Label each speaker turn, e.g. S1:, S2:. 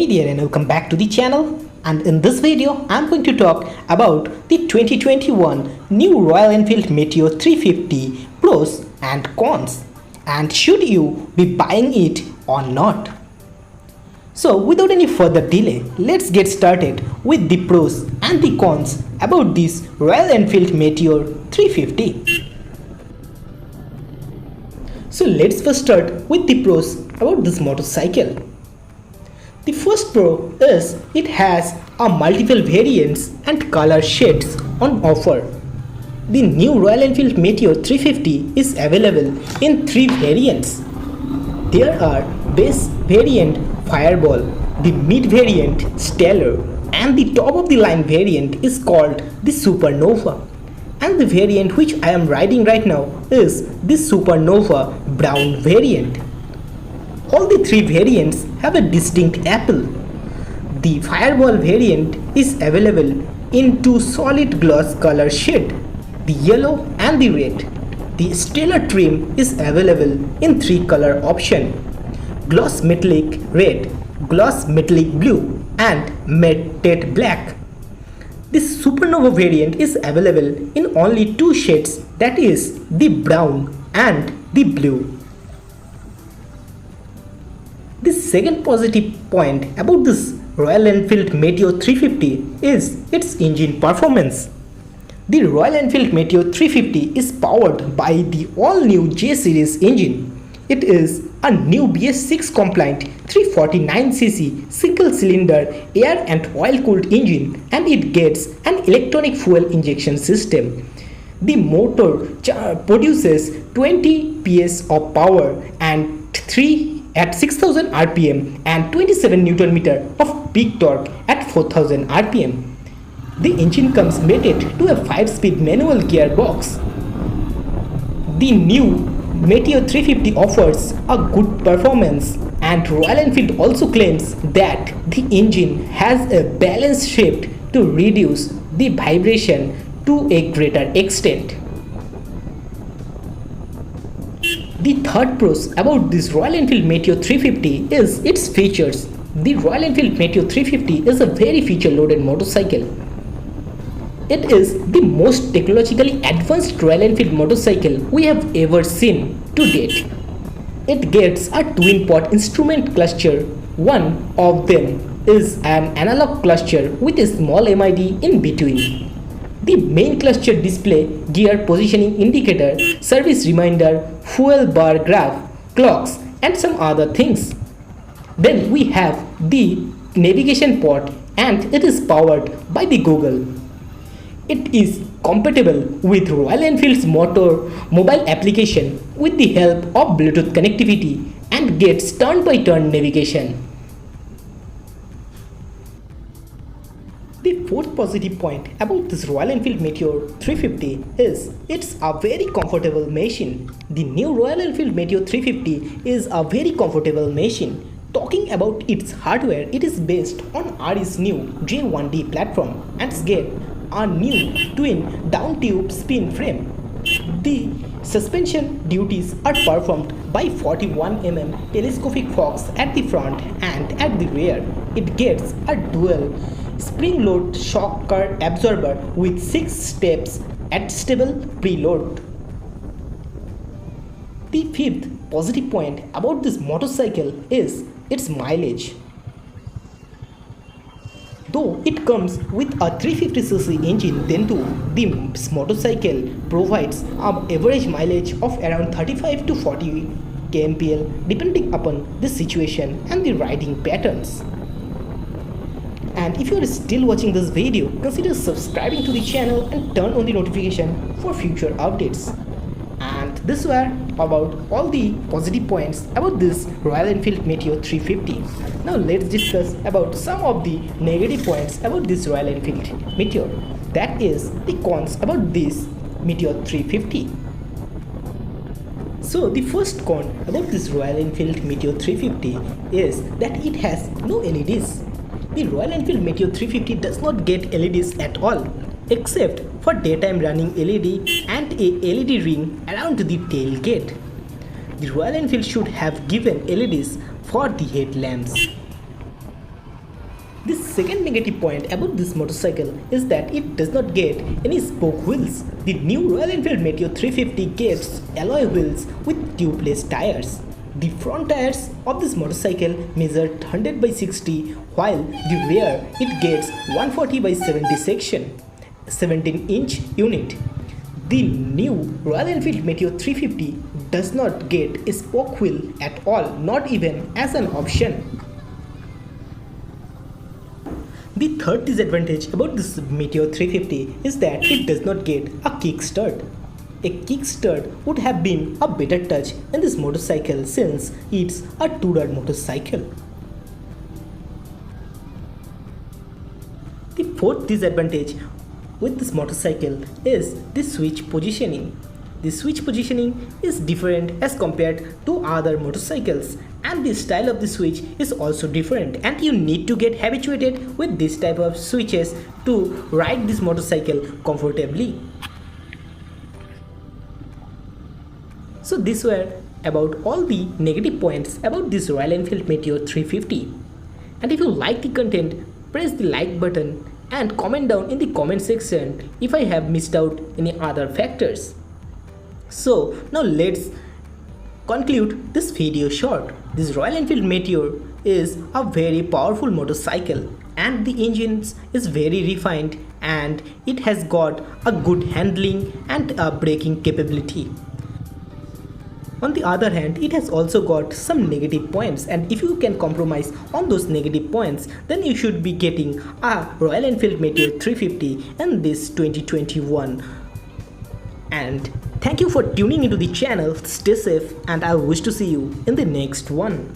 S1: Hey there and welcome back to the channel, and in this video I'm going to talk about the 2021 new Royal Enfield Meteor 350 pros and cons, and should you be buying it or not. So without any further delay, let's get started with the pros and the cons about this Royal Enfield Meteor 350. So let's first start with the pros about this motorcycle. The first pro is it has a multiple variants and color shades on offer. The new Royal Enfield Meteor 350 is available in 3 variants. There are base variant Fireball, the mid variant Stellar, and the top of the line variant is called the Supernova. And the variant which I am riding right now is the Supernova Brown variant. All the 3 variants have a distinct appeal. The Fireball variant is available in 2 solid gloss color shades, the yellow and the red. The Stellar trim is available in 3 color options: gloss metallic red, gloss metallic blue, and matte black. This Supernova variant is available in only 2 shades, that is the brown and the blue. The second positive point about this Royal Enfield Meteor 350 is its engine performance. The Royal Enfield Meteor 350 is powered by the all-new J series engine. It is a new BS6 compliant 349cc single-cylinder air and oil-cooled engine, and it gets an electronic fuel injection system. The motor produces 20 PS of power and 3 at 6000 rpm and 27 Nm of peak torque at 4000 rpm. The engine comes mated to a 5-speed manual gearbox. The new Meteor 350 offers a good performance, and Royal Enfield also claims that the engine has a balanced shape to reduce the vibration to a greater extent. The third pros about this Royal Enfield Meteor 350 is its features. The Royal Enfield Meteor 350 is a very feature-loaded motorcycle. It is the most technologically advanced Royal Enfield motorcycle we have ever seen to date. It gets a twin-pod instrument cluster. One of them is an analog cluster with a small MID in between. The main cluster display gear positioning indicator, service reminder, fuel bar graph, clocks, and some other things. Then we have the navigation pod, and it is powered by the Google. It is compatible with Royal Enfield's mobile application with the help of Bluetooth connectivity and gets turn-by-turn navigation. The fourth positive point about this Royal Enfield Meteor 350 is it's a very comfortable machine. The new Royal Enfield Meteor 350 is a very comfortable machine. Talking about its hardware, it is based on RE's new J1D platform and gets a new twin down-tube spin frame. The suspension duties are performed by 41 mm telescopic forks at the front and at the rear. It gets a dual spring-load shock car absorber with 6 steps at stable preload. The fifth positive point about this motorcycle is its mileage. Though it comes with a 350cc engine, then too, this motorcycle provides an average mileage of around 35 to 40 kmpl depending upon the situation and the riding patterns. And if you are still watching this video, consider subscribing to the channel and turn on the notification for future updates. And this were about all the positive points about this Royal Enfield Meteor 350. Now let's discuss about some of the negative points about this Royal Enfield Meteor. That is the cons about this Meteor 350. So the first con about this Royal Enfield Meteor 350 is that it has no LEDs. The Royal Enfield Meteor 350 does not get LEDs at all, except for daytime running LED and a LED ring around the tailgate. The Royal Enfield should have given LEDs for the headlamps. The second negative point about this motorcycle is that it does not get any spoke wheels. The new Royal Enfield Meteor 350 gets alloy wheels with tubeless tires. The front tires of this motorcycle measure 100 by 60, while the rear it gets 140 by 70 section, 17-inch unit. The new Royal Enfield Meteor 350 does not get a spoke wheel at all, not even as an option. The third disadvantage about this Meteor 350 is that it does not get a kickstart. A kickstart would have been a better touch in this motorcycle since it's a two-rod motorcycle. The fourth disadvantage with this motorcycle is the switch positioning. The switch positioning is different as compared to other motorcycles, and the style of the switch is also different, and you need to get habituated with this type of switches to ride this motorcycle comfortably. So these were about all the negative points about this Royal Enfield Meteor 350. And if you like the content, press the like button and comment down in the comment section if I have missed out any other factors. So now let's conclude this video short. This Royal Enfield Meteor is a very powerful motorcycle, and the engine is very refined, and it has got a good handling and a braking capability. On the other hand, it has also got some negative points, and if you can compromise on those negative points, then you should be getting a Royal Enfield Meteor 350 in this 2021. And thank you for tuning into the channel. Stay safe, and I wish to see you in the next one.